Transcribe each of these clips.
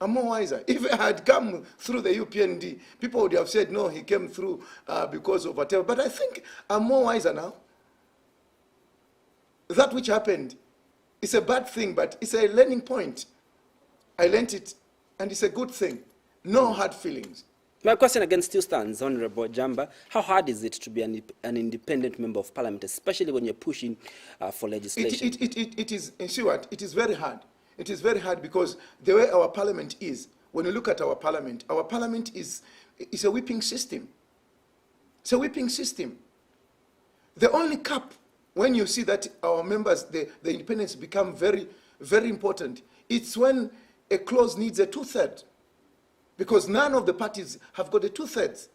I'm more wiser. If I had come through the UPND, people would have said, no, he came through because of whatever. But I think I'm more wiser now. That which happened is a bad thing, but it's a learning point. I learned it, and it's a good thing. No hard feelings. My question again still stands, Honorable Jamba. How hard is it to be an independent member of parliament, especially when you're pushing for legislation? It is, and see what? It is very hard. It is very hard because the way our parliament is, when you look at our parliament is a whipping system. It's a whipping system. The only cap, when you see that our members, the independents become very, very important, it's when a clause needs a two-thirds. Because none of the parties have got a two-thirds.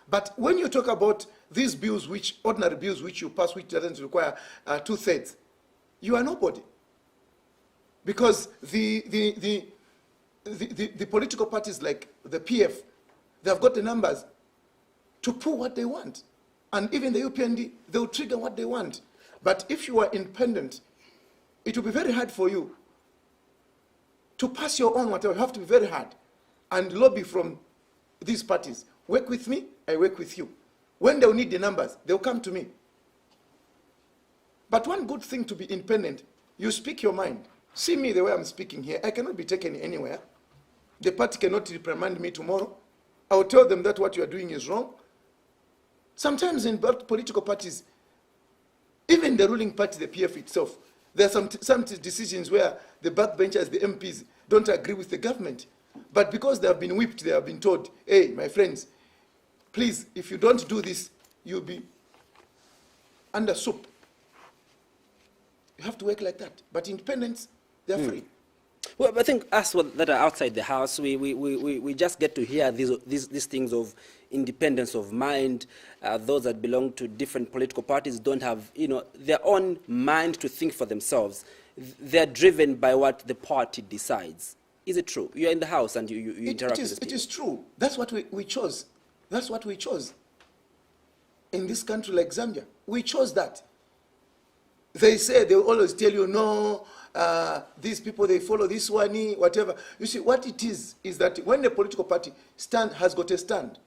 But when you talk about these bills, ordinary bills which you pass, which doesn't require two-thirds, you are nobody. Because the political parties like the PF, they have got the numbers to pull what they want. And even the UPND, they will trigger what they want. But if you are independent, it will be very hard for you to pass your own whatever. You have to be very hard and lobby from these parties. Work with me, I work with you. When they'll need the numbers, they'll come to me. But one good thing to be independent, you speak your mind. See me the way I'm speaking here. I cannot be taken anywhere. The party cannot reprimand me tomorrow. I will tell them that what you are doing is wrong. Sometimes in political parties, even the ruling party, the PF itself, there are some decisions where the backbenchers, the MPs, don't agree with the government. But because they have been whipped, they have been told, hey, my friends, please, if you don't do this, you'll be under soup. You have to work like that. But independents, they're free. Well, I think us that are outside the house, we just get to hear these things of independence of mind. Those that belong to different political parties don't have, their own mind to think for themselves. They're driven by what the party decides. Is it true? You're in the house and you interact with the people. It is true. That's what we chose. That's what we chose. In this country like Zambia, we chose that. They say, they will always tell you, no, these people, they follow this one, whatever. You see, what it is that when the political party has got a stand,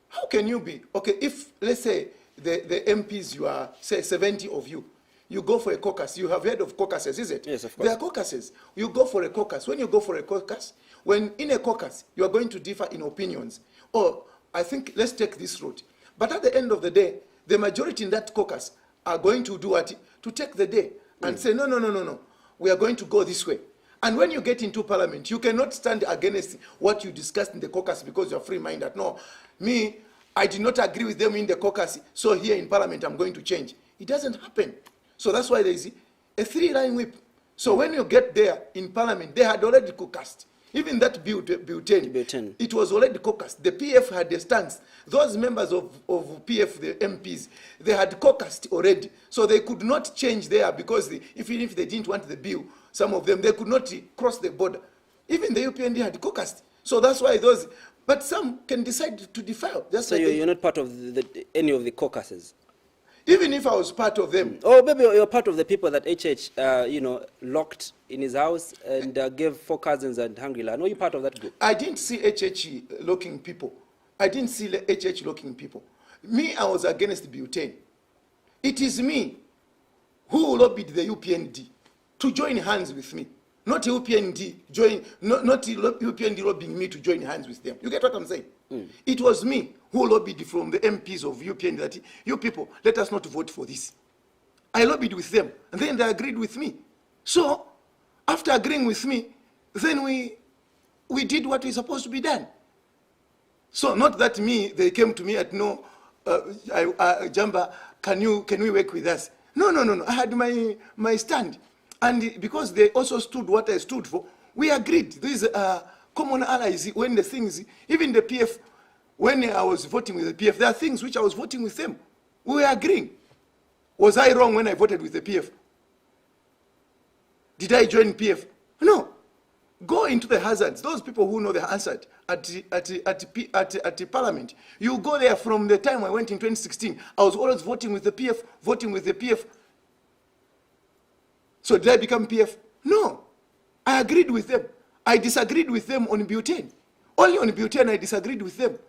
how can you be, okay, if, let's say, the MPs, you are, say, 70 of you, you go for a caucus. You have heard of caucuses, is it? Yes, of course. There are caucuses. You go for a caucus. When you go for a caucus, when in a caucus, you are going to differ in opinions. Or, I think, let's take this route. But at the end of the day, the majority in that caucus are going to do what? To take the day and say, no. We are going to go this way. And when you get into parliament, you cannot stand against what you discussed in the caucus because you're free-minded. No, me, I did not agree with them in the caucus, so here in parliament I'm going to change. It doesn't happen. So that's why there is a three-line whip. So when you get there in parliament, they had already caucused. Even that bill 10, it was already caucused. The PF had a stance. Those members of PF, the MPs, they had caucused already. So they could not change there because even if they didn't want the bill, some of them, they could not cross the border. Even the UPND had caucused. So that's why those, but some can decide to defile. So you're not part of any of the caucuses? Even if I was part of them. Oh, maybe you're part of the people that HH, locked in his house and gave 4 cousins and Hungry-La. Are you part of that group? I didn't see HH locking people. I didn't see HH locking people. Me, I was against butane. It is me who lobbied the UPND to join hands with me. Not UPND not UPND lobbying me to join hands with them. You get what I'm saying? It was me who lobbied from the MPs of UPND that you people, let us not vote for this. I lobbied with them, and then they agreed with me. So, after agreeing with me, then we did what was supposed to be done. So, not that they came to me at Jamba, can we work with us? No. I had my stand. And because they also stood what I stood for, we agreed. These common allies, when the things, even the PF, when I was voting with the PF, there are things which I was voting with them. We were agreeing. Was I wrong when I voted with the PF? Did I join PF? No. Go into the hazards. Those people who know the hazard at Parliament. You go there from the time I went in 2016. I was always voting with the PF. So did I become PF? No. I agreed with them. I disagreed with them on butane. Only on butane I disagreed with them.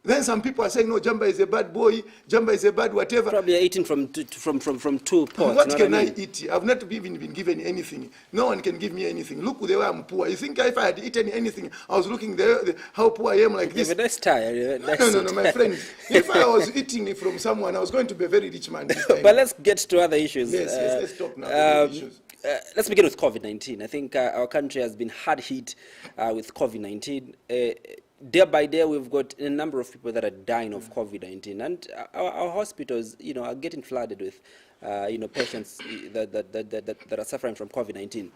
Then some people are saying, no, Jamba is a bad boy, Jamba is a bad whatever. Probably eating from two pots. What can I eat? I've not even been given anything. No one can give me anything. Look the way I'm poor. You think if I had eaten anything, I was looking how poor I am like this? That's tired. No, my friend. If I was eating from someone, I was going to be a very rich man this time. But let's get to other issues. Yes, let's talk now. Issues. Let's begin with COVID-19. I think our country has been hard hit with COVID-19. Day by day, we've got a number of people that are dying of COVID-19, and our hospitals, are getting flooded with, patients that are suffering from COVID-19.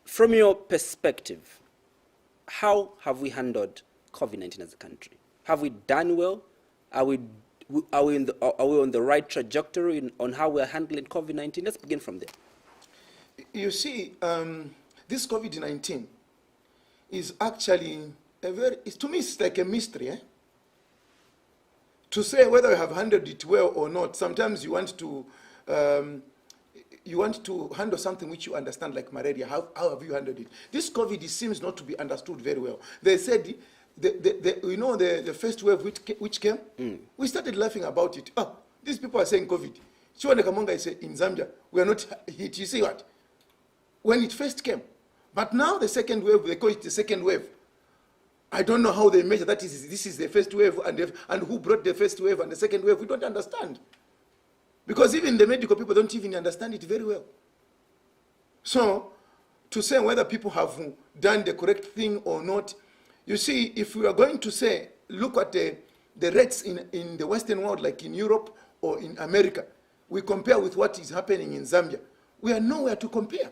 From your perspective, how have we handled COVID-19 as a country? Have we done well? Are we on the right trajectory on how we are handling COVID-19? Let's begin from there. You see, this COVID-19 is actually to me, it's like a mystery. To say whether you have handled it well or not, sometimes you want to handle something which you understand, like malaria. How have you handled it? This COVID seems not to be understood very well. They said, the first wave which came, we started laughing about it. Oh, these people are saying COVID. Chiwande Kamonga is in Zambia, we are not hit. You see what? When it first came. But now the second wave, they call it the second wave. I don't know how they measure that. This is the first wave, and who brought the first wave and the second wave. We don't understand. Because even the medical people don't even understand it very well. So, to say whether people have done the correct thing or not, you see, if we are going to say, look at the rates in the Western world, like in Europe or in America, we compare with what is happening in Zambia, we are nowhere to compare.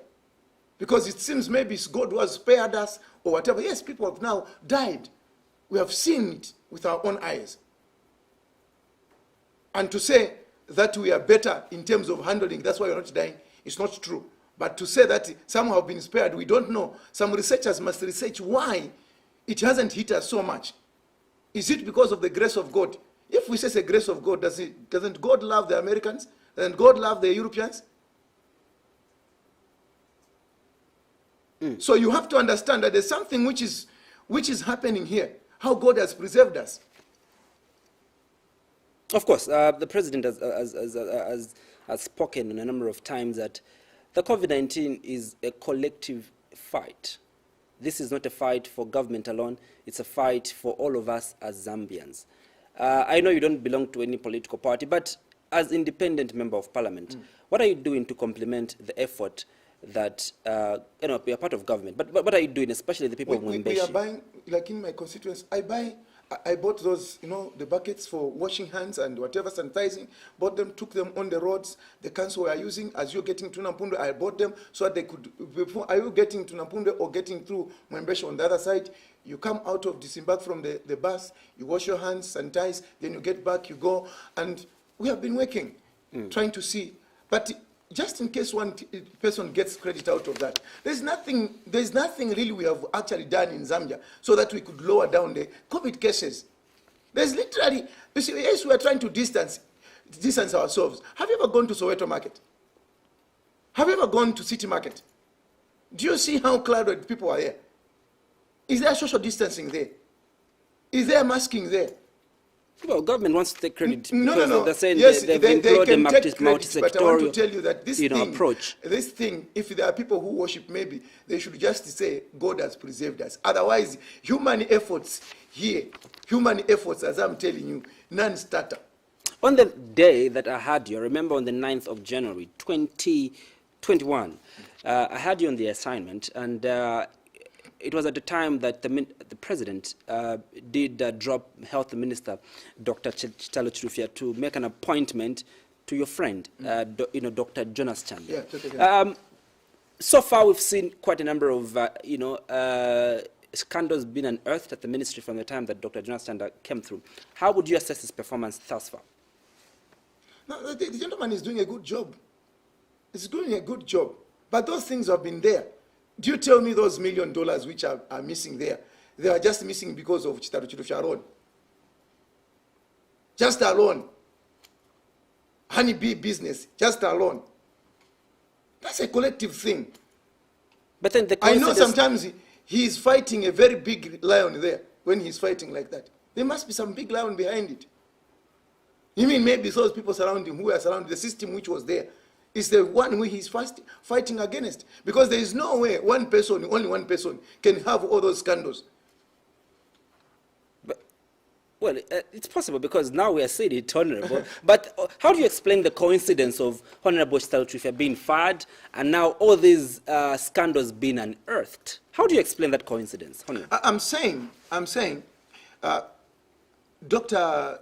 Because it seems maybe God who has spared us or whatever. Yes, people have now died. We have seen it with our own eyes. And to say that we are better in terms of handling, that's why we're not dying, it's not true. But to say that some have been spared, we don't know. Some researchers must research why it hasn't hit us so much. Is it because of the grace of God? If we say the grace of God, doesn't God love the Americans? Doesn't God love the Europeans? So you have to understand that there's something which is happening here, how God has preserved us. Of course, the president has spoken a number of times that the COVID-19 is a collective fight. This is not a fight for government alone, it's a fight for all of us as Zambians. I know you don't belong to any political party, but as independent member of parliament, what are you doing to complement the effort that, we are part of government, but what are you doing, especially the people of MWEMBESHI? We are buying, like in my constituents, I bought those, the buckets for washing hands and whatever, sanitizing, bought them, took them on the roads. The council were using, as you're getting to Nampunde, I bought them so that they could, are you getting to Nampunde or getting through MWEMBESHI on the other side? You come out of, disembark from the bus, you wash your hands, sanitize, then you get back, you go. And we have been working, trying to see. But just in case one person gets credit out of that, there's nothing really we have actually done in Zambia so that we could lower down the COVID cases. There's literally, you see, yes, we are trying to distance ourselves. Have you ever gone to Soweto Market? Have you ever gone to City Market? Do you see how crowded people are there? Is there social distancing there? Is there masking there? Well, government wants to take credit. No. They're saying yes, they've they employed can a take credit, multi-sectorial, but I want to tell you that this approach. This thing, if there are people who worship, maybe they should just say God has preserved us. Otherwise, human efforts here, as I'm telling you, non-starter. On the day that I had you, I remember on the 9th of January, 2021, I had you on the assignment, and it was at the time that the president did drop Health Minister Dr. Chitalo Chirufya to make an appointment to your friend, Dr. Jonas Chanda. Yeah, so far, we've seen quite a number of scandals being unearthed at the ministry from the time that Dr. Jonas Chanda came through. How would you assess his performance thus far? No, the gentleman is doing a good job. He's doing a good job. But those things have been there. Do you tell me those $1 million which are missing there, they are just missing because of Chitalo Chirufya alone? Just alone. Honeybee business, just alone. That's a collective thing. But then I know sometimes he is fighting a very big lion there when he's fighting like that. There must be some big lion behind it. You mean maybe those people surrounding who are surrounding the system which was there is the one who he's fighting against? Because there is no way one person, only one person, can have all those scandals. Well, it's possible because now we are saying it, Honorable. But how do you explain the coincidence of Honorable Staltrifia being fired and now all these scandals being unearthed? How do you explain that coincidence, Honorable? I'm saying, Dr.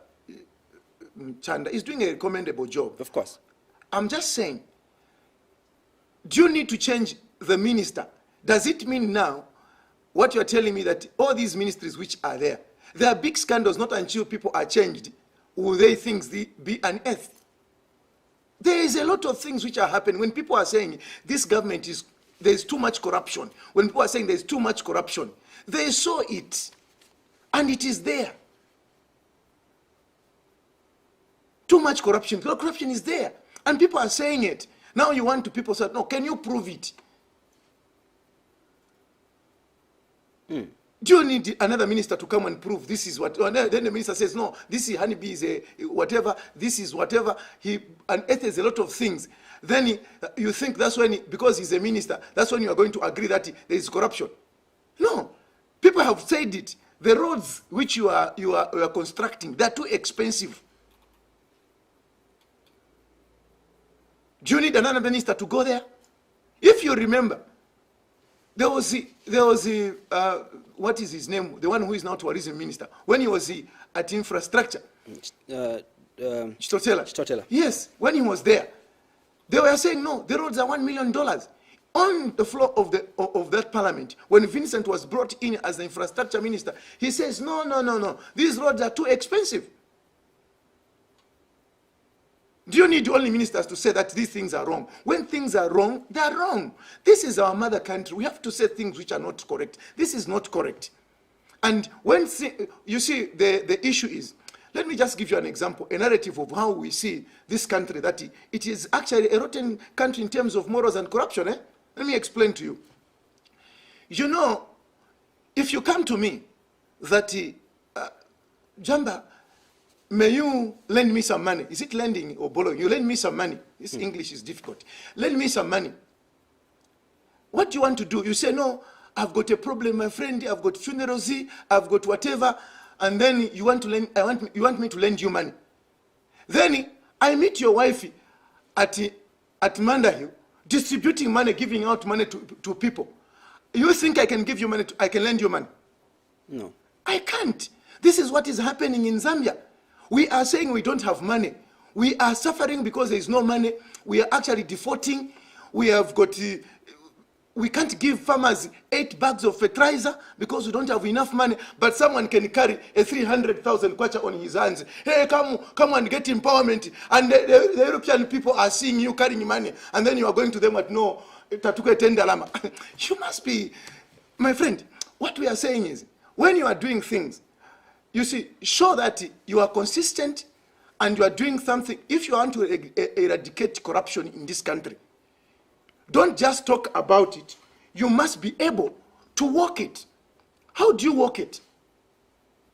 Chanda is doing a commendable job. Of course. I'm just saying, do you need to change the minister? Does it mean now, what you're telling me, that all these ministries which are there are big scandals, not until people are changed will they things be unearthed? There is a lot of things which are happening. When people are saying this government there's too much corruption, when people are saying there's too much corruption, they saw it, and it is there. Too much corruption. Corruption is there, and people are saying it. Now you want to people say, no, can you prove it? Do you need another minister to come and prove this is what? Then the minister says, no, this is honeybee is a whatever, this is whatever. He unearths a lot of things. Then you think that's when, because he's a minister, that's when you are going to agree that there is corruption. No. People have said it. The roads which you are constructing, they're too expensive. Do you need another minister to go there? If you remember, there was what is his name? The one who is now tourism minister. When he was at infrastructure. Chitotela. Yes, when he was there, they were saying, no, the roads are $1 million. On the floor of that parliament, when Vincent was brought in as the infrastructure minister, he says, no, these roads are too expensive. Do you need only ministers to say that these things are wrong? When things are wrong, they are wrong. This is our mother country. We have to say things which are not correct. This is not correct. And when you see, the issue is, let me just give you an example, a narrative of how we see this country, that it is actually a rotten country in terms of morals and corruption. Let me explain to you. You know, if you come to me that, Jamba, may you lend me some money? Is it lending or borrowing? You lend me some money. This English is difficult. Lend me some money. What do you want to do? You say, no, I've got a problem, my friend. I've got funerals, I've got whatever. And then you want to lend, you want me to lend you money. Then I meet your wife at Mandahill, distributing money, giving out money to people. You think I can give you money, I can lend you money? No. I can't. This is what is happening in Zambia. We are saying we don't have money. We are suffering because there is no money. We are actually defaulting. We have got, we can't give farmers 8 bags of fertilizer because we don't have enough money. But someone can carry a 300,000 kwacha on his hands. Hey, come and get empowerment. And the European people are seeing you carrying money. And then you are going to them at no, tatuke tendalama. You must be, my friend, what we are saying is, when you are doing things, you see, show that you are consistent and you are doing something. If you want to eradicate corruption in this country, don't just talk about it. You must be able to walk it. How do you walk it?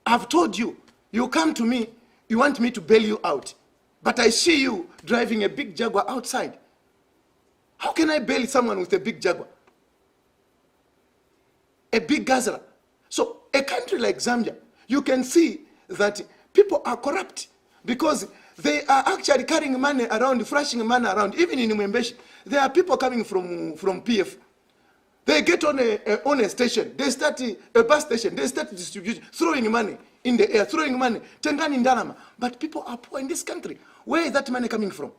I've told you, you come to me, you want me to bail you out. But I see you driving a big Jaguar outside. How can I bail someone with a big Jaguar? A big Gazelle. So a country like Zambia, you can see that people are corrupt because they are actually carrying money around, flashing money around. Even in MWEMBESHI, there are people coming from PF. They get on a station, they start a bus station, they start distributing, throwing money in the air, throwing money, Tengani Ndalama. But people are poor in this country. Where is that money coming from?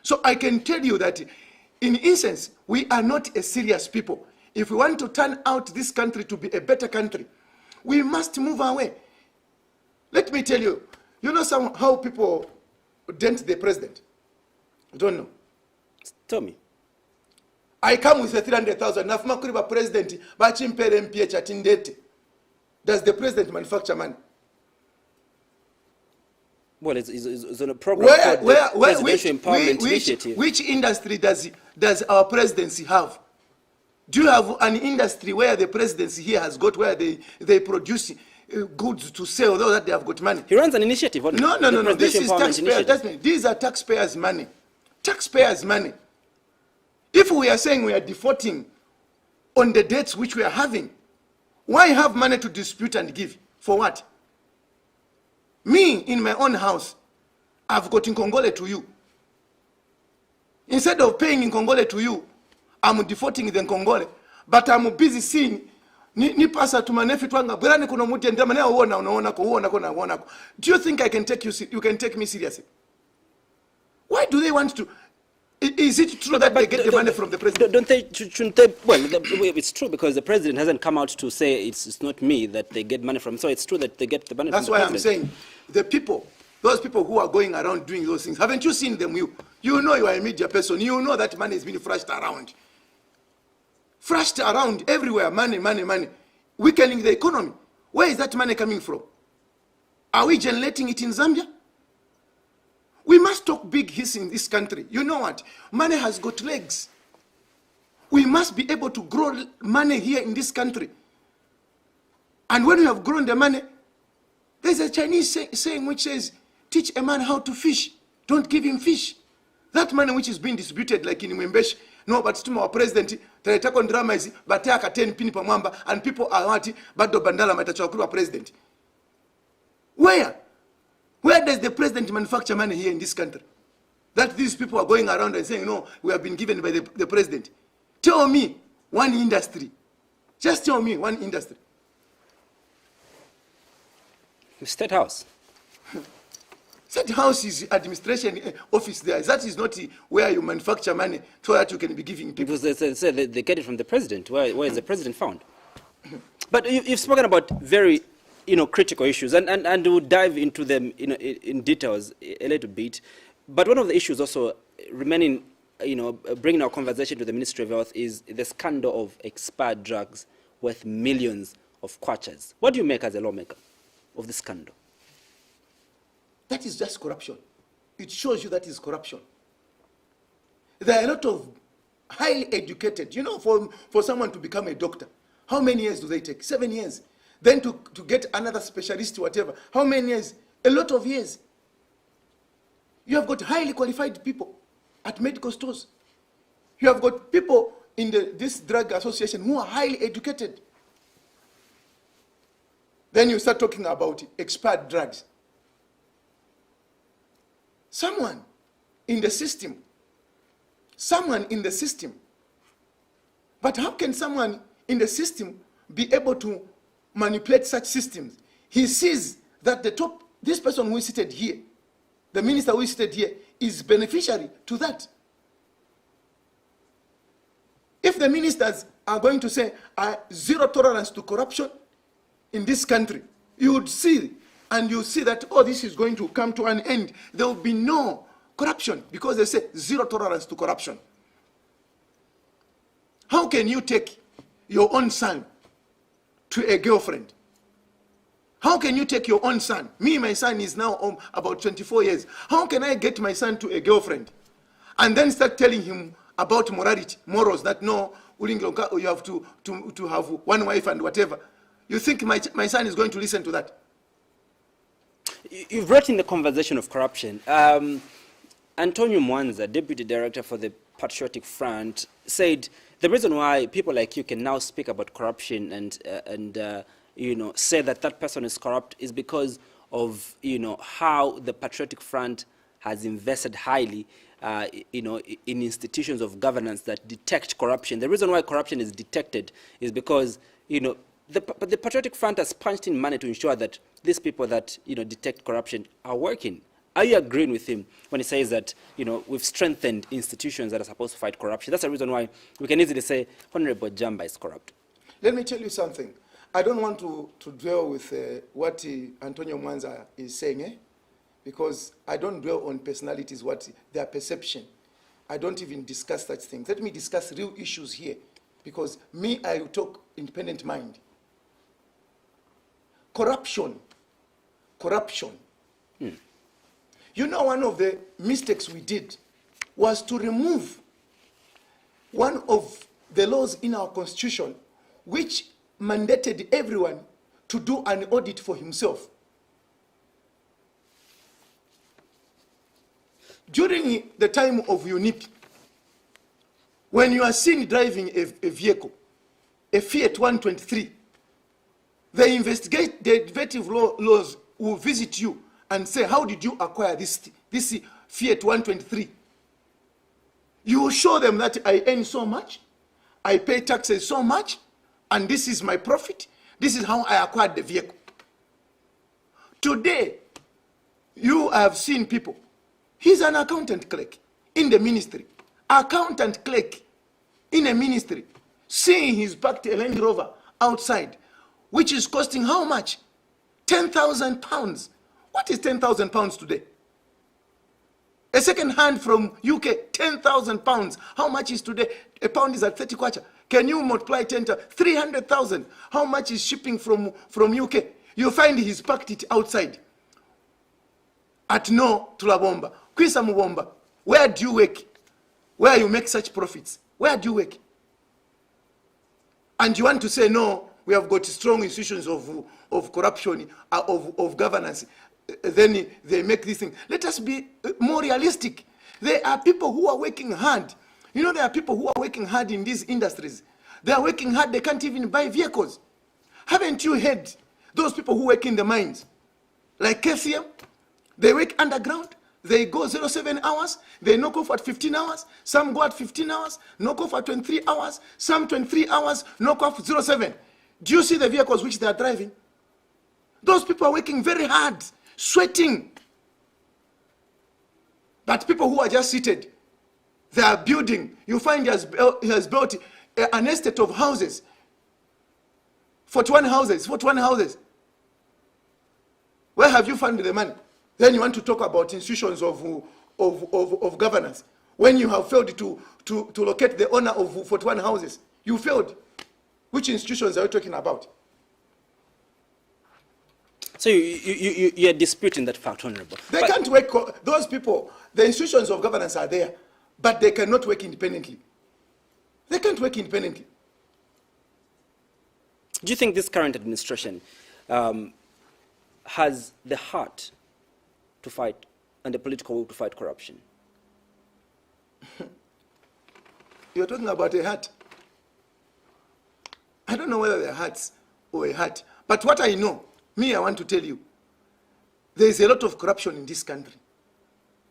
So I can tell you that in essence, we are not a serious people. If we want to turn out this country to be a better country, we must move away. Let me tell you, you know how people dent the president? I don't know. Tell me. I come with a 300,000. Nafuma kuriba president, bachimpere MPH atindete. Does the president manufacture money? Well, it's on a program called the Presidential Empowerment Initiative. Which industry does our presidency have? Do you have an industry where the presidency here has got, where they produce goods to sell, though that they have got money? He runs an initiative. No. This is taxpayers. These are taxpayers' money. Taxpayers' money. If we are saying we are defaulting on the debts which we are having, why have money to dispute and give? For what? Me, in my own house, I've got in Congole to you. Instead of paying in Congole to you, I'm defaulting in Congole. But I'm busy seeing ni pasa to manefi twanga bwerani kuno muti ndama na uona ko. Do you think I can take you can take me seriously? Why do they want to? Is it true that they get the money from the president? Shouldn't they? Well, it's true because the president hasn't come out to say it's not me that they get money from. So it's true that they get the money from the president. That's why I'm saying the people, those people who are going around doing those things, haven't you seen them? You know you are a media person. You know that money is being flashed around. Flashed around everywhere. Money. Weakening the economy. Where is that money coming from? Are we generating it in Zambia? We must talk big hits in this country. You know what? Money has got legs. We must be able to grow money here in this country. And when we have grown the money, there's a Chinese saying which says, teach a man how to fish. Don't give him fish. That money which is being distributed like in MWEMBESHI, no, but to our president, taitako drama is, but take a 10 pini pa mwamba, and people are wati, but do bandala matachakuru president. Where does the president manufacture money here in this country? That these people are going around and saying, no, we have been given by the president. Tell me one industry. Just tell me one industry. The State House. State House is administration office there. That is not where you manufacture money so that you can be giving people. Because they say they get it from the president. Where is the president found? But you've spoken about very critical issues, and we'll dive into them in details a little bit. But one of the issues also remaining, bringing our conversation to the Ministry of Health is the scandal of expired drugs worth millions of kwachas. What do you make as a lawmaker of this scandal? That is just corruption. It shows you that is corruption. There are a lot of highly educated, for someone to become a doctor, how many years do they take? 7 years. Then to get another specialist, whatever, how many years? A lot of years. You have got highly qualified people at medical stores. You have got people in this drug association who are highly educated. Then you start talking about expired drugs. Someone in the system. But how can someone in the system be able to manipulate such systems? He sees that this person who is seated here, the minister who is seated here, is beneficiary to that. If the ministers are going to say zero tolerance to corruption in this country, you would see, and you see that, this is going to come to an end. There will be no corruption because they say zero tolerance to corruption. How can you take your own son to a girlfriend? How can you take your own son? My son is now about 24 years. How can I get my son to a girlfriend and then start telling him about morals, that no, you have to have one wife and whatever? You think my son is going to listen to that? You've brought in the conversation of corruption. Antonio Mwanza, Deputy Director for the Patriotic Front, said the reason why people like you can now speak about corruption and say that person is corrupt is because of how the Patriotic Front has invested highly in institutions of governance that detect corruption. The reason why corruption is detected is because the Patriotic Front has punched in money to ensure that these people that detect corruption are working. Are you agreeing with him when he says that we've strengthened institutions that are supposed to fight corruption? That's the reason why we can easily say Honorable Jamba is corrupt. Let me tell you something. I don't want to dwell with what Antonio Mwanza is saying, because I don't dwell on personalities, their perception. I don't even discuss such things. Let me discuss real issues here, because I talk independent mind. Corruption. One of the mistakes we did was to remove one of the laws in our constitution which mandated everyone to do an audit for himself. During the time of UNIP, when you are seen driving a vehicle, a Fiat 123, the investigative laws will visit you and say, how did you acquire this Fiat 123? You will show them that I earn so much, I pay taxes so much, and this is my profit. This is how I acquired the vehicle. Today, you have seen people. He's an accountant clerk in the ministry. Accountant clerk in a ministry, seeing he's parked a Land Rover outside, which is costing how much? 10,000 pounds. What is 10,000 pounds today? A second hand from UK, 10,000 pounds. How much is today? A pound is at 30 kwacha. Can you multiply 10 to 300,000? How much is shipping from UK? You find he's parked it outside. At no Tulabomba. Kwisa Mubomba. Where do you work? Where you make such profits? Where do you work? And you want to say, no, we have got strong institutions of corruption, of governance. Then they make this thing. Let us be more realistic. There are people who are working hard. You know, there are people who are working hard in these industries. They are working hard, they can't even buy vehicles. Haven't you heard those people who work in the mines? Like KCM, they work underground. They go 07 hours, they knock off at 15 hours, some go at 15 hours, knock off at 23 hours, some 23 hours, knock off 07. Do you see the vehicles which they are driving? Those people are working very hard, sweating. But people who are just seated, they are building. You find he has built an estate of houses, 41 houses, 41 houses. Where have you found the money? Then you want to talk about institutions of governance. When you have failed to locate the owner of 41 houses, you failed. Which institutions are you talking about? So you're disputing that fact, Honorable. They can't work, those people, the institutions of governance are there, but they cannot work independently. They can't work independently. Do you think this current administration has the heart to fight and the political will to fight corruption? You're talking about a heart. I don't know whether they're hearts or a heart. But what I know, I want to tell you, there is a lot of corruption in this country.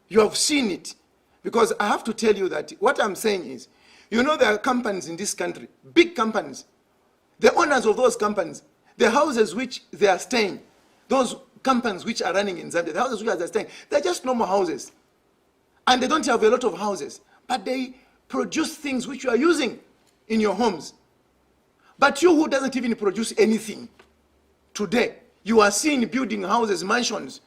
You have seen it. Because I have to tell you that what I'm saying is, you know, there are companies in this country, big companies. The owners of those companies, the houses which they are staying, those companies which are running in Zambia, the houses which are staying, they're just normal houses. And they don't have a lot of houses. But they produce things which you are using in your homes. But you who doesn't even produce anything, today, you are seen building houses, mansions,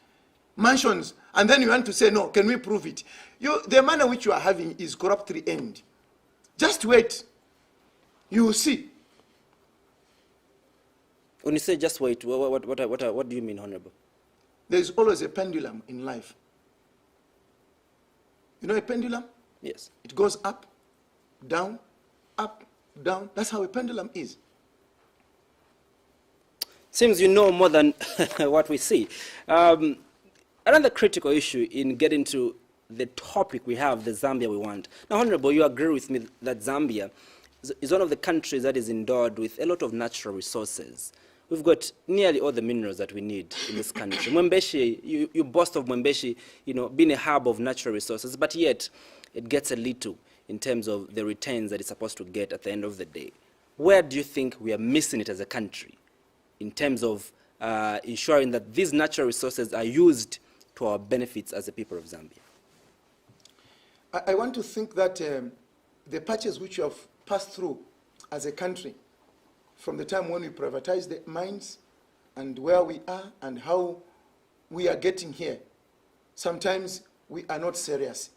and then you want to say, no, can we prove it? The manner which you are having is corruptly end. Just wait. You will see. When you say just wait, what do you mean, Honorable? There is always a pendulum in life. You know a pendulum? Yes. It goes up, down, up, down. That's how a pendulum is. Seems you know more than what we see. Another critical issue in getting to the topic we have, the Zambia we want. Now, Honorable, you agree with me that Zambia is one of the countries that is endowed with a lot of natural resources. We've got nearly all the minerals that we need in this country. MWEMBESHI, you boast of MWEMBESHI, you know, being a hub of natural resources, but yet it gets a little in terms of the returns that it's supposed to get at the end of the day. Where do you think we are missing it as a country in terms of ensuring that these natural resources are used to our benefits as the people of Zambia? I want to think that the patches which you have passed through as a country, from the time when we privatized the mines and where we are and how we are getting here, sometimes we are not serious.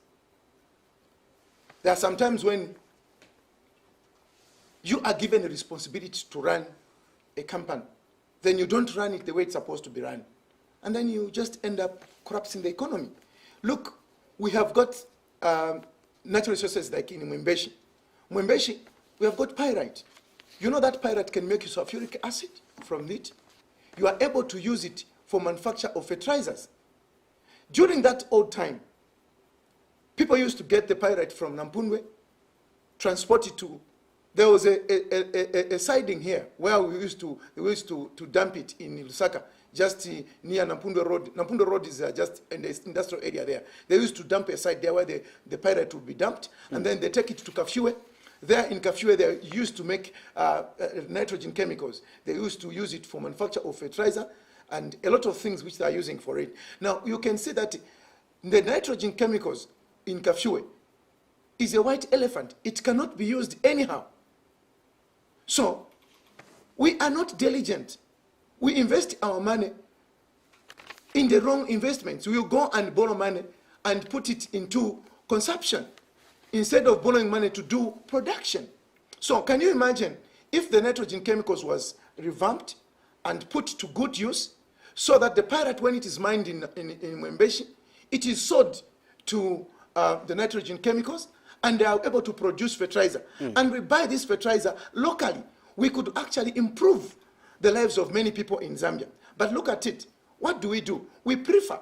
There are some times when you are given a responsibility to run a company, then you don't run it the way it's supposed to be run. And then you just end up corrupting the economy. Look, we have got natural resources like in MWEMBESHI. MWEMBESHI We have got pyrite. You know that pyrite can make sulfuric acid from it. You are able to use it for manufacture of fertilizers. During that old time, people used to get the pyrite from Nampundwe, transport it to, there was a siding here where we used to dump it in Lusaka, just near Nampundwe Road. Nampundwe Road is just in the industrial area there. They used to dump a site there where the pyrite would be dumped, and then they take it to Kafue. There in Kafue, they used to make nitrogen chemicals. They used to use it for manufacture of fertilizer and a lot of things which they are using for it. Now, you can see that the nitrogen chemicals in Kafue is a white elephant. It cannot be used anyhow. So, we are not diligent. We invest our money in the wrong investments. We will go and borrow money and put it into consumption instead of borrowing money to do production. So, can you imagine if the nitrogen chemicals was revamped and put to good use, so that the pyrite, when it is mined in MWEMBESHI, it is sold to the nitrogen chemicals, and they are able to produce fertilizer. And we buy this fertilizer locally. We could actually improve the lives of many people in Zambia. But look at it. What do? We prefer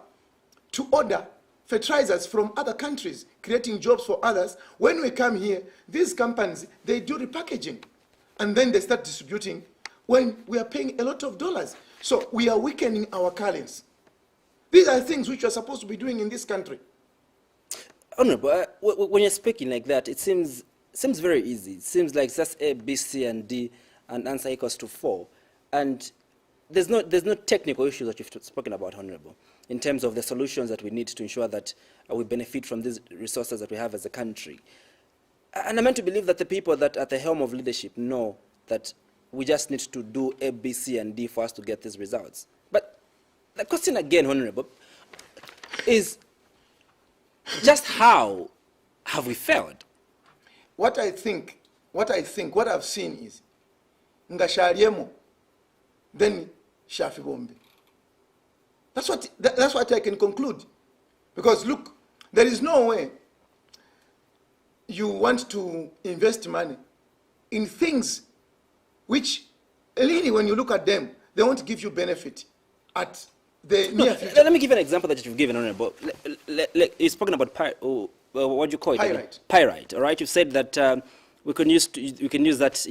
to order fertilizers from other countries, creating jobs for others. When we come here, these companies, they do repackaging, and then they start distributing when we are paying a lot of dollars. So we are weakening our currency. These are things which we are supposed to be doing in this country. Honorable, when you're speaking like that, it seems very easy. It seems like just A, B, C, and D, and answer equals to 4. And there's no technical issues that you've spoken about, Honorable, in terms of the solutions that we need to ensure that we benefit from these resources that we have as a country. And I'm meant to believe that the people that at the helm of leadership know that we just need to do A, B, C, and D for us to get these results. But the question again, Honorable, is just how have we failed? What I've seen is, ngashaliemo, then shafibombe. That's what I can conclude. Because look, there is no way you want to invest money in things which, really, when you look at them, they won't give you benefit at the near future. Let me give an example that you've given, Honorable. You've spoken about what do you call it? Pyrite. Pyrite. All right. You said that we can use that.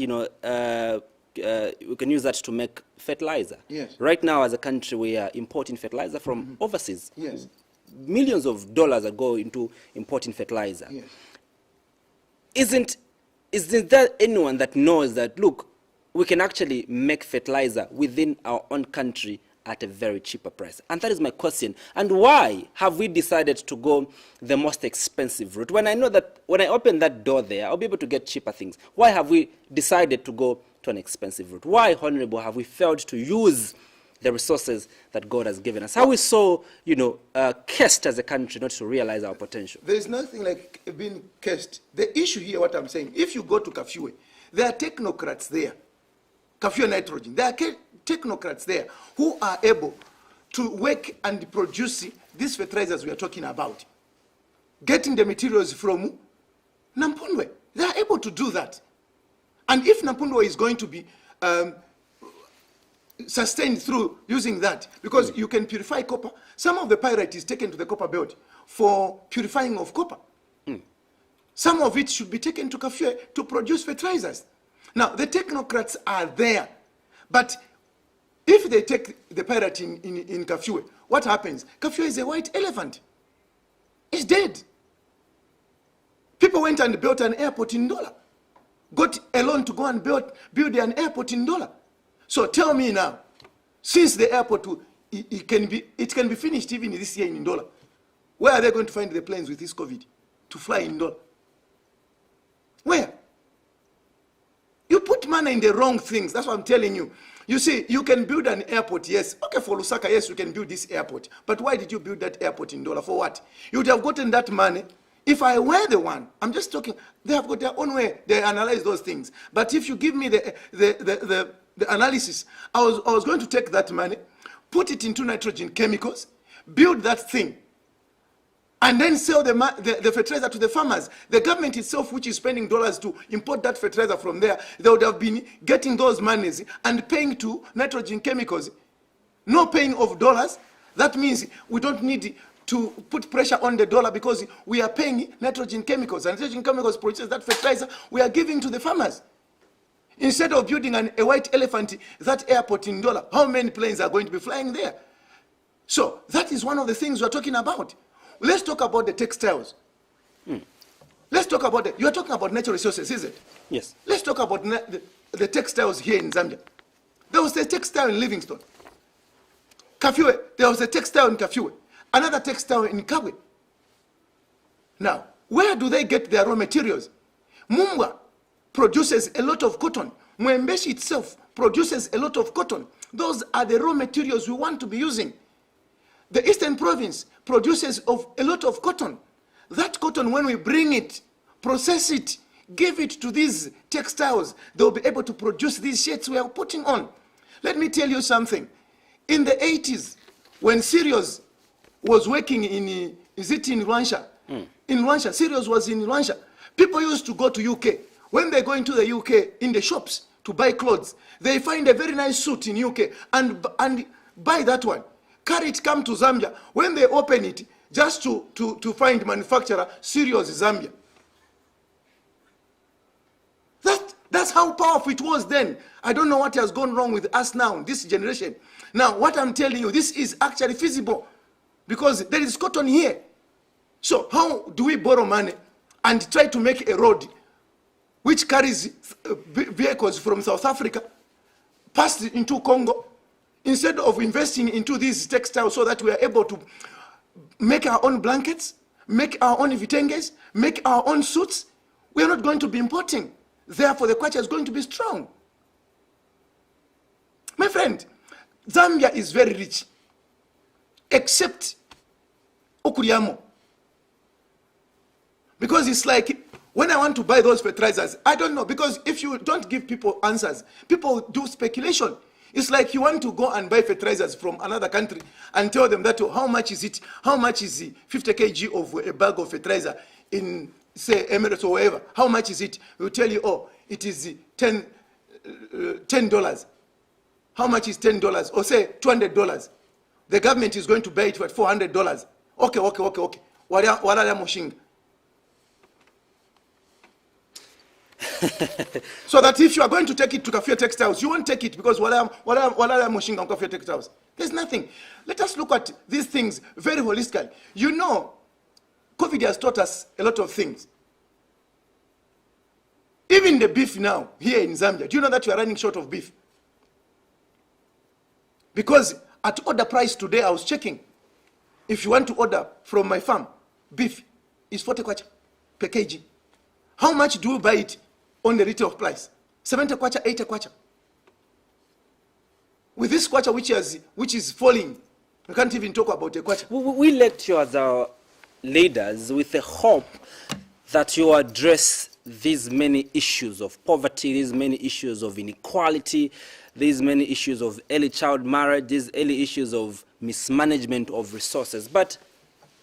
We can use that to make fertilizer. Yes. Right now, as a country, we are importing fertilizer from overseas. Yes. Millions of dollars that go into importing fertilizer. Yes. Isn't there anyone that knows that, look, we can actually make fertilizer within our own country at a very cheaper price? And that is my question. And why have we decided to go the most expensive route? When I know that when I open that door there, I'll be able to get cheaper things. Why have we decided to go to an expensive route? Why, Honorable, have we failed to use the resources that God has given us? How are we so, cursed as a country not to realize our potential? There is nothing like being cursed. The issue here, what I'm saying, if you go to Kafue, there are technocrats there. Kafue nitrogen. There are technocrats there who are able to work and produce these fertilizers we are talking about. Getting the materials from Nampundwe. They are able to do that. And if Nampundwe is going to be sustained through using that, because you can purify copper, some of the pyrite is taken to the copper belt for purifying of copper. Some of it should be taken to Kafue to produce fertilizers. Now, the technocrats are there, but if they take the pyrite in Kafue, what happens? Kafue is a white elephant. It's dead. People went and built an airport in Ndola. Got a loan to go and build an airport in Ndola. So tell me now, since the airport, it can be finished even this year in Ndola, where are they going to find the planes with this COVID to fly in Ndola? Where? You put money in the wrong things. That's what I'm telling you. You see, you can build an airport, yes. Okay, for Lusaka, yes, you can build this airport. But why did you build that airport in Ndola? For what? You would have gotten that money. If I were the one, I'm just talking, they have got their own way. They analyze those things. But if you give me the analysis, I was going to take that money, put it into nitrogen chemicals, build that thing, and then sell the fertilizer to the farmers. The government itself, which is spending dollars to import that fertilizer from there, they would have been getting those monies and paying to nitrogen chemicals. No paying of dollars. That means we don't need to put pressure on the dollar because we are paying nitrogen chemicals. And nitrogen chemicals produces that fertilizer we are giving to the farmers. Instead of building a white elephant, that airport in Dollar, how many planes are going to be flying there? So that is one of the things we're talking about. Let's talk about the textiles. Let's talk about it. You're talking about natural resources, is it? Yes. Let's talk about the textiles here in Zambia. There was a textile in Livingstone. Kafue, there was a textile in Kafue. Another textile in Kabwe. Now, where do they get their raw materials? Mumwa produces a lot of cotton. Mwembeshi itself produces a lot of cotton. Those are the raw materials we want to be using. The Eastern Province produces a lot of cotton. That cotton, when we bring it, process it, give it to these textiles, they'll be able to produce these shirts we are putting on. Let me tell you something. In the 80s, when Sirius was working in Rwanda? In Rwanda, Sirius was in Rwanda. People used to go to UK. When they go into the UK, in the shops to buy clothes, they find a very nice suit in UK and buy that one. Carry it, come to Zambia. When they open it, just to find manufacturer, Sirius Zambia. That's how powerful it was then. I don't know what has gone wrong with us now, this generation. Now, what I'm telling you, this is actually feasible because there is cotton here. So how do we borrow money and try to make a road which carries vehicles from South Africa, passed into Congo, instead of investing into these textiles so that we are able to make our own blankets, make our own vitenges, make our own suits? We are not going to be importing. Therefore, the kwacha is going to be strong. My friend, Zambia is very rich, except Okuriamo. Because it's like, when I want to buy those fertilizers, I don't know, because if you don't give people answers, people do speculation. It's like you want to go and buy fertilizers from another country and tell them that, oh, how much is it? How much is 50 kg of a bag of fertilizer in, say, Emirates or wherever? How much is it? We'll tell you, oh, it is $10. How much is $10? Or say $200. The government is going to buy it for $400. Okay. Wala mushinga. So that if you are going to take it to Kafue Textiles, you won't take it because wala mushinga on Kafue Textiles. There's nothing. Let us look at these things very holistically. You know, COVID has taught us a lot of things. Even the beef now, here in Zambia, do you know that we are running short of beef? Because at order price today, I was checking. If you want to order from my farm, beef is 40 kwacha per kg. How much do you buy it on the retail price? 70 kwacha, 80 kwacha. With this kwacha which is falling, we can't even talk about a kwacha. We lecture as our leaders with the hope that you address these many issues of poverty, these many issues of inequality, these many issues of early child marriage, these early issues of mismanagement of resources. But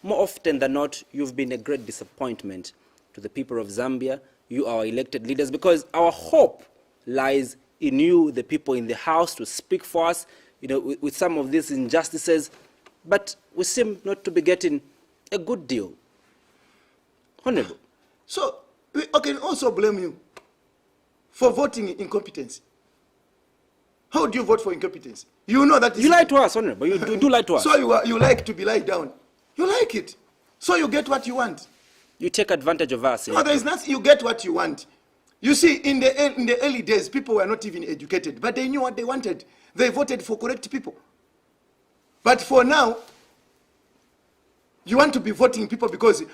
more often than not, you've been a great disappointment to the people of Zambia, you our elected leaders, because our hope lies in you, the people in the House, to speak for us, you know, with some of these injustices, but we seem not to be getting a good deal. Honorable. So, I can also blame you for voting incompetence. How do you vote for incompetence? You know that... You lie to us, Honorable. You do lie to us. So you like to be lied down. You like it. So you get what you want. You take advantage of us. No, there is nothing. You get what you want. You see, in the early days, people were not even educated, but they knew what they wanted. They voted for correct people. But for now, you want to be voting people because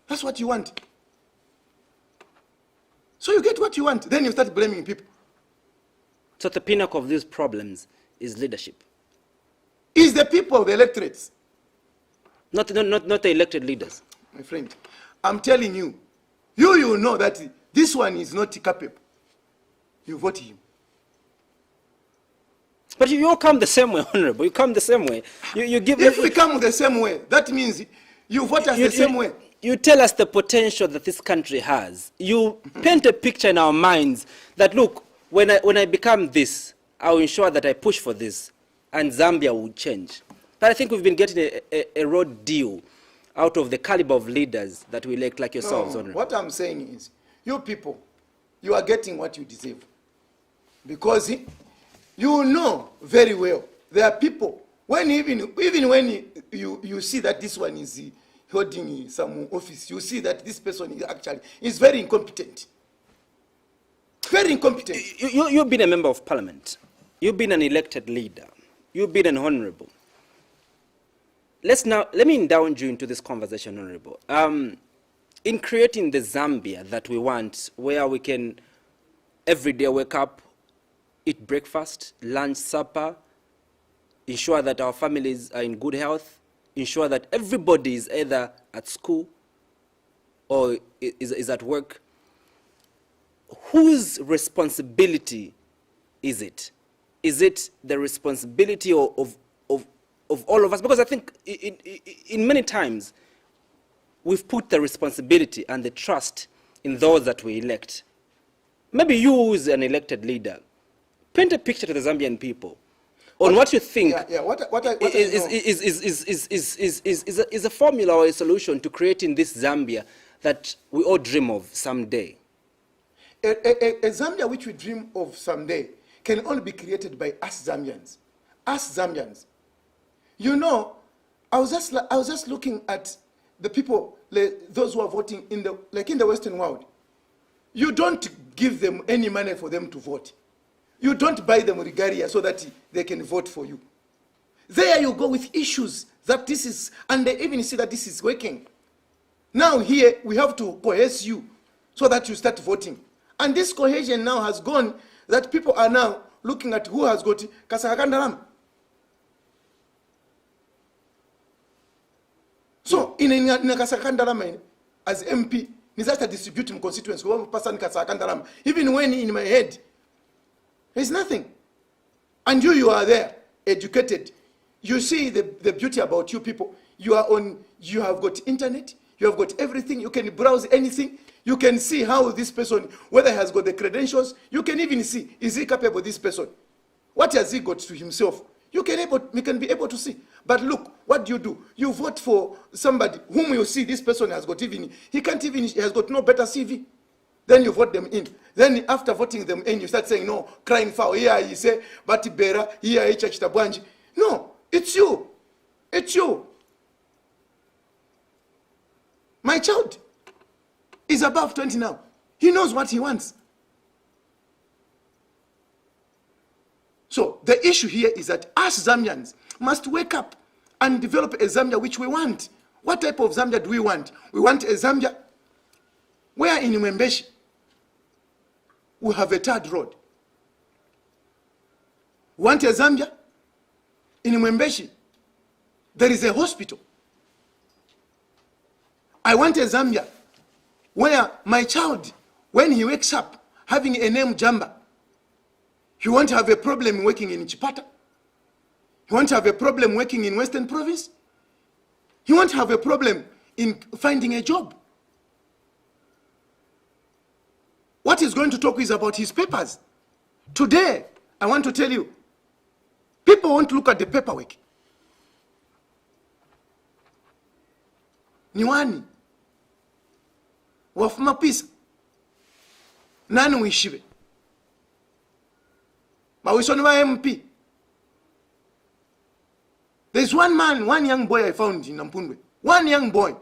that's what you want. So you get what you want. Then you start blaming people. So the pinnacle of these problems is leadership. Is the people, the electorates. Not the elected leaders. My friend, I'm telling you, you know that this one is not capable. You vote him. But you all come the same way, Honorable. You come the same way. You give. If we come the same way, that means you vote us the same way. You tell us the potential that this country has. You paint a picture in our minds that, look, when I become this, I'll ensure that I push for this, and Zambia will change. But I think we've been getting a raw deal out of the caliber of leaders that we elect like yourselves, Honorable. What I'm saying is, you people, you are getting what you deserve. Because you know very well, there are people, when even when you see that this one is holding some office, you see that this person is very incompetent. Very incompetent. You've been a member of parliament. You've been an elected leader. You've been an honorable. Let me indulge you into this conversation, honorable. In creating the Zambia that we want, where we can every day wake up, eat breakfast, lunch, supper, ensure that our families are in good health, ensure that everybody is either at school or is at work. Whose responsibility is it? Is it the responsibility of all of us? Because I think in many times we've put the responsibility and the trust in those that we elect. Maybe you, who is an elected leader, paint a picture to the Zambian people on what you think is a formula or a solution to creating this Zambia that we all dream of someday. A Zambia which we dream of someday can only be created by us Zambians. Us Zambians. You know, I was just looking at the people, those who are voting in the Western world. You don't give them any money for them to vote. You don't buy them regalia so that they can vote for you. There you go with issues that this is, and they even see that this is working. Now here we have to coerce you so that you start voting. And this cohesion now has gone that people are now looking at who has got Kasakakandaram. So in Kasakakandaram as MP, Nizata distributing constituents, one person Kasakakandaram, even when in my head, there's nothing. And you are there, educated. You see the beauty about you people. You have got internet, you have got everything, you can browse anything. You can see how this person, whether he has got the credentials, you can even see, is he capable, this person? What has he got to himself? You can be able to see. But look, what do? You vote for somebody whom you see this person has got he has got no better CV. Then you vote them in. Then after voting them in, you start saying, no, crying foul. Here you say, Bati Bera, here I church Tabwanji. No, it's you. It's you. My child is above 20 now. He knows what he wants. So the issue here is that us Zambians must wake up and develop a Zambia which we want. What type of Zambia do we want? We want a Zambia where in MWEMBESHI we have a third road. We want a Zambia in MWEMBESHI there is a hospital. I want a Zambia where my child, when he wakes up having a name Jamba, he won't have a problem working in Chipata. He won't have a problem working in Western Province. He won't have a problem in finding a job. What he's going to talk is about his papers. Today, I want to tell you, people won't look at the paperwork. Niwani, wafuma pisa, nani wishibe. Mawisoni wa MP. There's one man, one young boy I found in Nampundwe. One young boy.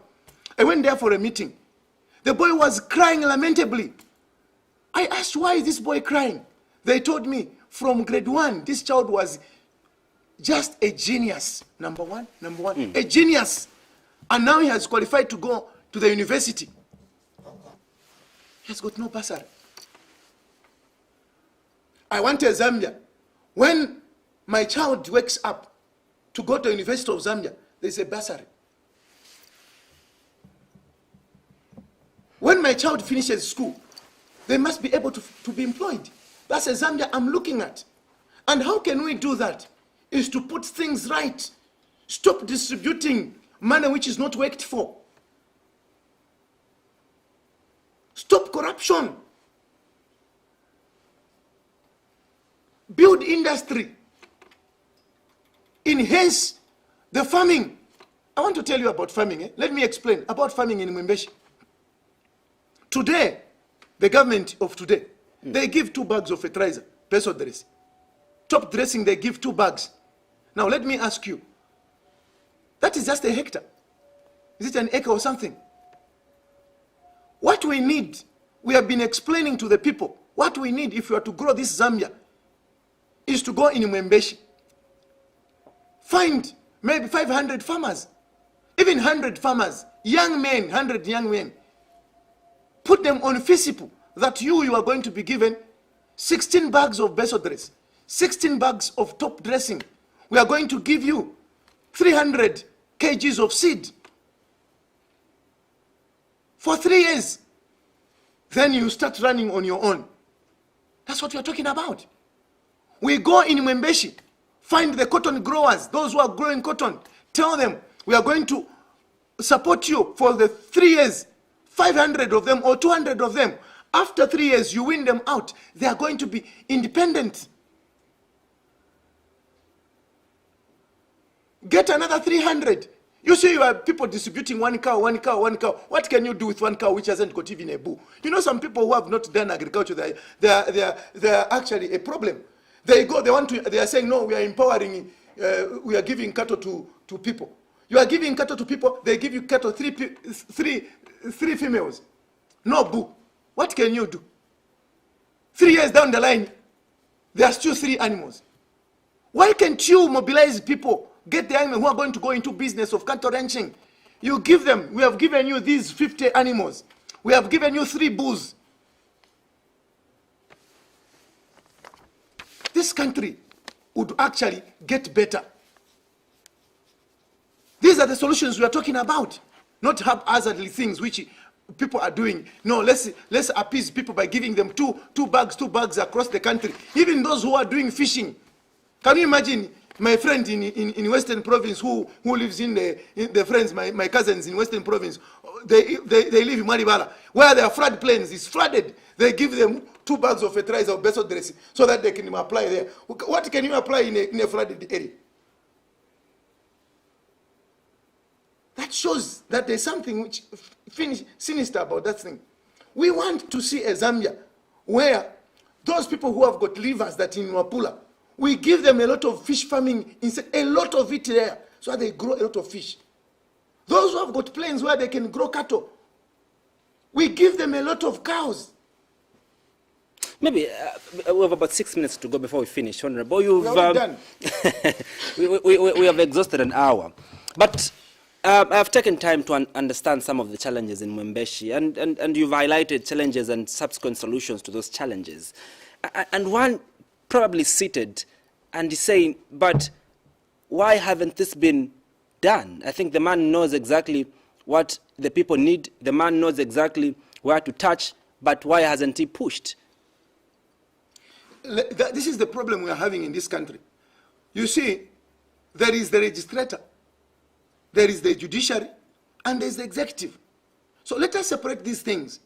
I went there for a meeting. The boy was crying lamentably. I asked, why is this boy crying? They told me, from grade 1, this child was just a genius. Number one, a genius. And now he has qualified to go to the university. He has got no bursary. I want a Zambia. When my child wakes up to go to the University of Zambia, there's a bursary. When my child finishes school, they must be able to be employed. That's a Zambia I'm looking at. And how can we do that? Is to put things right. Stop distributing money which is not worked for. Stop corruption. Build industry. Enhance the farming. I want to tell you about farming. Let me explain about farming in Mwembeshi. Today, the government of today, they give 2 bags of fertilizer, peso dressing. Top dressing, they give 2 bags. Now let me ask you, that is just a hectare. Is it an acre or something? What we need, we have been explaining to the people, what we need if we are to grow this Zambia is to go in Mwembeshi. Find maybe 500 farmers, even 100 farmers, young men, 100 young men. Put them on FISIPU that you are going to be given 16 bags of beso dress, 16 bags of top dressing. We are going to give you 300 kgs of seed for 3 years. Then you start running on your own. That's what we are talking about. We go in Mwembeshi, find the cotton growers, those who are growing cotton, tell them we are going to support you for the 3 years, 500 of them or 200 of them. After 3 years, you win them out. They are going to be independent. Get another 300. You see, you have people distributing 1 cow, 1 cow, 1 cow. What can you do with 1 cow which hasn't got even a boo? You know, some people who have not done agriculture, they are actually a problem. They go, they are saying, no, we are empowering, we are giving cattle to people. You are giving cattle to people, they give you cattle, three females. No boo. What can you do? 3 years down the line, there are still 3 animals. Why can't you mobilize people? Get the animals who are going to go into business of cattle ranching. You give them, we have given you these 50 animals. We have given you 3 bulls. This country would actually get better. These are the solutions we are talking about. Not haphazardly things which people are doing. No, let's appease people by giving them two bags across the country. Even those who are doing fishing. Can you imagine my friend in Western Province who lives in the friends, my cousins in Western Province, they live in Maribala, where their flood plains is flooded. They give them 2 bags of fertilizer or beso dressing so that they can apply there. What can you apply in a flooded area? That shows that there's something which sinister about that thing. We want to see a Zambia where those people who have got rivers that in Wapula, we give them a lot of fish farming, a lot of it there, so that they grow a lot of fish. Those who have got plains where they can grow cattle, we give them a lot of cows. Maybe we have about 6 minutes to go before we finish, Honorable. You've done. we have exhausted an hour. But I've taken time to understand some of the challenges in Mwembeshi, and you've highlighted challenges and subsequent solutions to those challenges. And one probably seated and is saying, but why haven't this been done? I think the man knows exactly what the people need. The man knows exactly where to touch, but why hasn't he pushed? This is the problem we are having in this country. You see, there is the legislator, there is the judiciary, and there is the executive. So let us separate these things.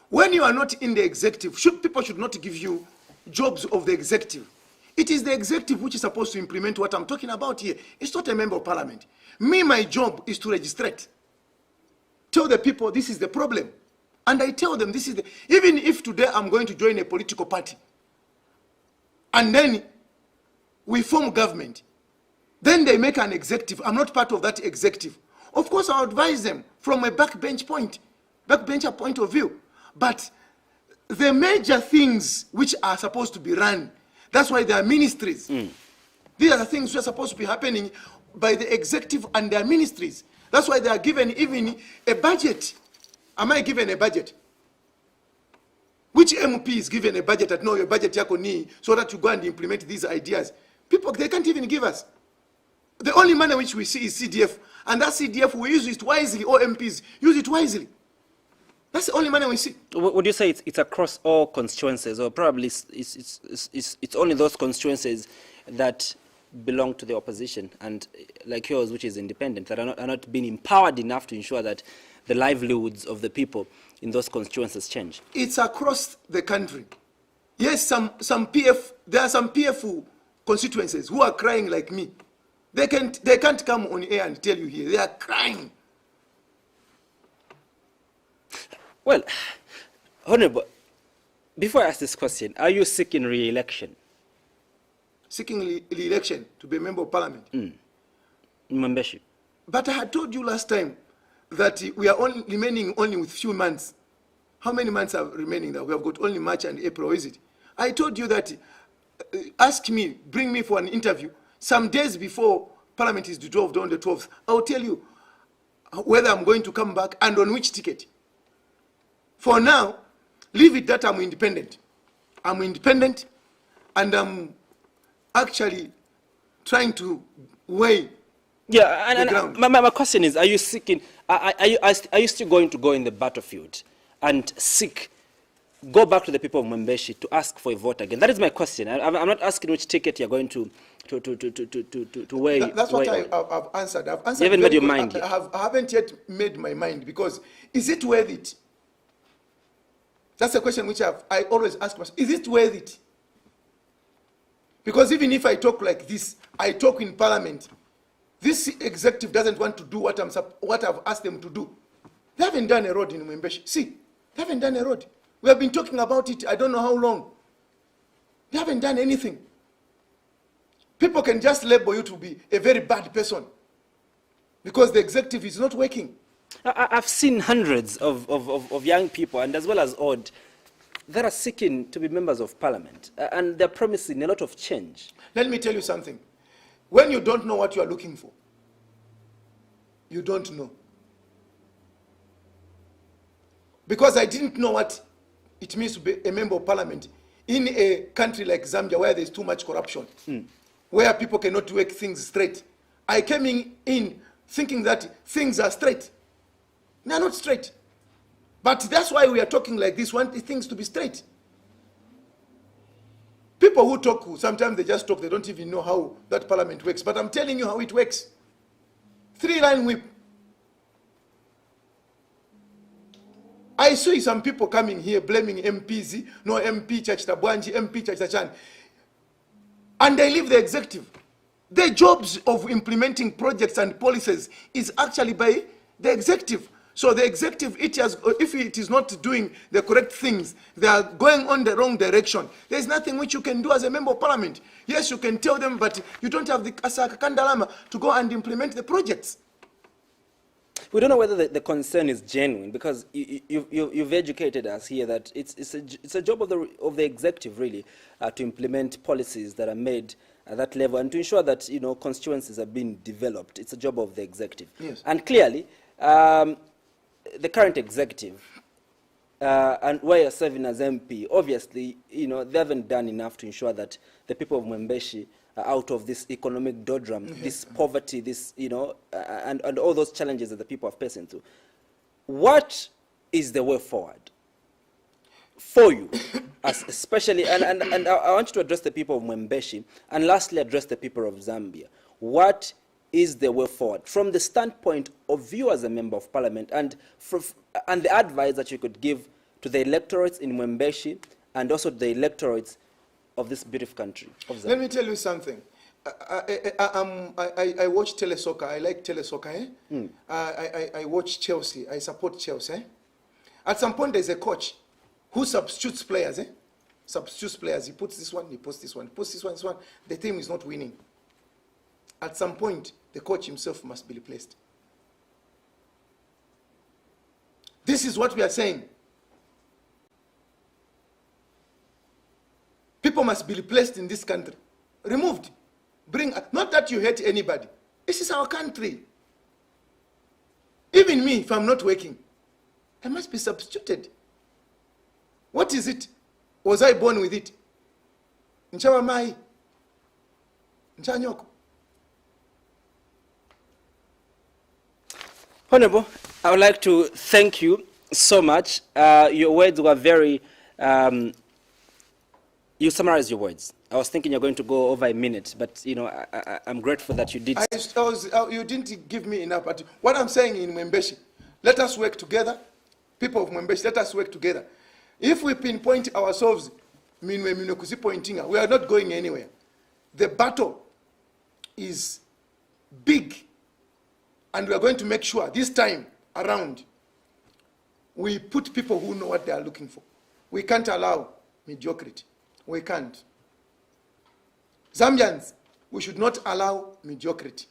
When you are not in the executive, people should not give you jobs of the executive. It is the executive which is supposed to implement what I'm talking about here. It's not a member of parliament. My job is to legislate. Tell the people this is the problem. And I tell them this is even if today I'm going to join a political party, and then we form government, then they make an executive. I'm not part of that executive. Of course, I'll advise them from a backbencher point of view. But the major things which are supposed to be run, that's why there are ministries. These are the things which are supposed to be happening by the executive and their ministries. That's why they are given even a budget. Am I given a budget? Which MP is given a budget that no, your budget yako ni, so that you go and implement these ideas? People, they can't even give us. The only money which we see is CDF, and that CDF we use it wisely, or MPs use it wisely. That's the only money we see. Would you say it's across all constituencies, or probably it's only those constituencies that belong to the opposition and like yours, which is independent, that are not being empowered enough to ensure that the livelihoods of the people in those constituencies change? It's across the country. Yes, there are some PF constituencies who are crying like me. They can't come on air and tell you here. They are crying. Well, Honorable, before I ask this question, are you seeking re-election? Seeking re-election to be a member of parliament. Mwembeshi. But I had told you last time that we are remaining only with few months. How many months are remaining now? We have got only March and April, is it? I told you that, ask me, bring me for an interview. Some days before parliament is dissolved on the 12th, I'll tell you whether I'm going to come back and on which ticket. For now, leave it that I'm independent. I'm independent, and I'm actually trying to weigh. Yeah, and my question is: are you seeking? Are you still going to go in the battlefield and go back to the people of Mwembeshi to ask for a vote again? That is my question. I'm not asking which ticket you're going to weigh. That's what I've answered. I've answered. You haven't made your mind yet. I haven't yet made my mind, because is it worth it? That's a question which I always ask myself. Is it worth it? Because even if I talk like this, I talk in parliament, this executive doesn't want to do what I've asked them to do. They haven't done a road in Mwembeshi. See, they haven't done a road. We have been talking about it, I don't know how long. They haven't done anything. People can just label you to be a very bad person because the executive is not working. I've seen hundreds of young people, and as well as old, that are seeking to be members of parliament, and they're promising a lot of change. Let me tell you something. When you don't know what you are looking for, you don't know. Because I didn't know what it means to be a member of parliament in a country like Zambia, where there's too much corruption, where people cannot work things straight. I came in thinking that things are straight. They're not straight. But that's why we are talking like this, want things to be straight. People who talk, sometimes they just talk, they don't even know how that parliament works. But I'm telling you how it works. 3-line whip. I see some people coming here blaming MPs, no MP Chachitabwanji, MP Chachachan. And they leave the executive. The jobs of implementing projects and policies is actually by the executive. So the executive, if it is not doing the correct things, they are going on the wrong direction. There is nothing which you can do as a member of parliament. Yes, you can tell them, but you don't have the kandalama to go and implement the projects. We don't know whether the concern is genuine, because you've educated us here that it's a job of the executive, really, to implement policies that are made at that level and to ensure that constituencies are being developed. It's a job of the executive. Yes. And clearly, the current executive and where you're serving as MP, obviously, they haven't done enough to ensure that the people of Mwembeshi are out of this economic doldrum, this poverty, this, and all those challenges that the people are facing through. What is the way forward for you, especially, and I want you to address the people of Mwembeshi, and lastly address the people of Zambia. What is the way forward from the standpoint of you as a member of parliament, and the advice that you could give to the electorates in Mwembeshi and also the electorates of this beautiful country of Zambia? Let me tell you something. I watch telesoccer. I like telesoccer. I watch Chelsea. I support Chelsea. At some point, there's a coach who substitutes players. Substitutes players. He puts this one, he puts this one, he puts this one, this one. The team is not winning. At some point, the coach himself must be replaced. This is what we are saying. People must be replaced in this country. Removed. Not that you hate anybody. This is our country. Even me, if I'm not working, I must be substituted. What is it? Was I born with it? Nchawa mai. Nchanyoko. Honorable, I would like to thank you so much. Your words were very, you summarized your words. I was thinking you're going to go over a minute, but you know, I'm grateful that you did. You didn't give me enough. But what I'm saying in Mwembeshi, let us work together. People of Mwembeshi, let us work together. If we pinpoint ourselves, we are not going anywhere. The battle is big, and we are going to make sure this time around we put people who know what they are looking for. We can't allow mediocrity. We can't. Zambians, we should not allow mediocrity.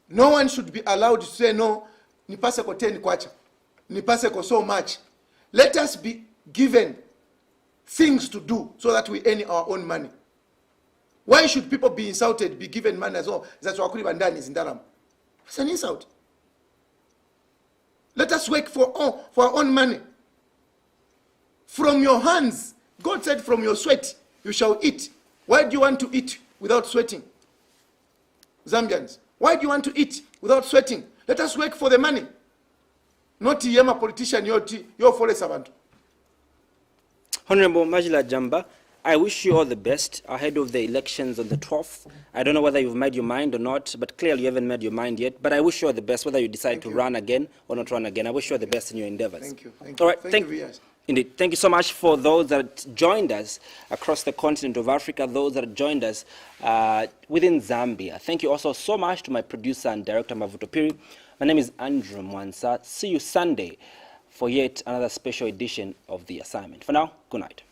No one should be allowed to say, no, nipase ko 10 kwacha, nipase ko so much. Let us be given things to do so that we earn our own money. Why should people be insulted, be given money as well? That's what is in Daram. It's an insult. Let us work for our own money. From your hands, God said, from your sweat, you shall eat. Why do you want to eat without sweating? Zambians, why do you want to eat without sweating? Let us work for the money. Not yema politician, your forest servant. Honorable Machila Jamba, I wish you all the best ahead of the elections on the 12th. I don't know whether you've made your mind or not, but clearly you haven't made your mind yet. But I wish you all the best, whether you decide to run again or not run again. I wish you all the best in your endeavors. Thank you. All right, thank you. Indeed. Thank you so much for those that joined us across the continent of Africa, those that joined us within Zambia. Thank you also so much to my producer and director, Mavuto Piri. My name is Andrew Mwansa. See you Sunday for yet another special edition of The Assignment. For now, good night.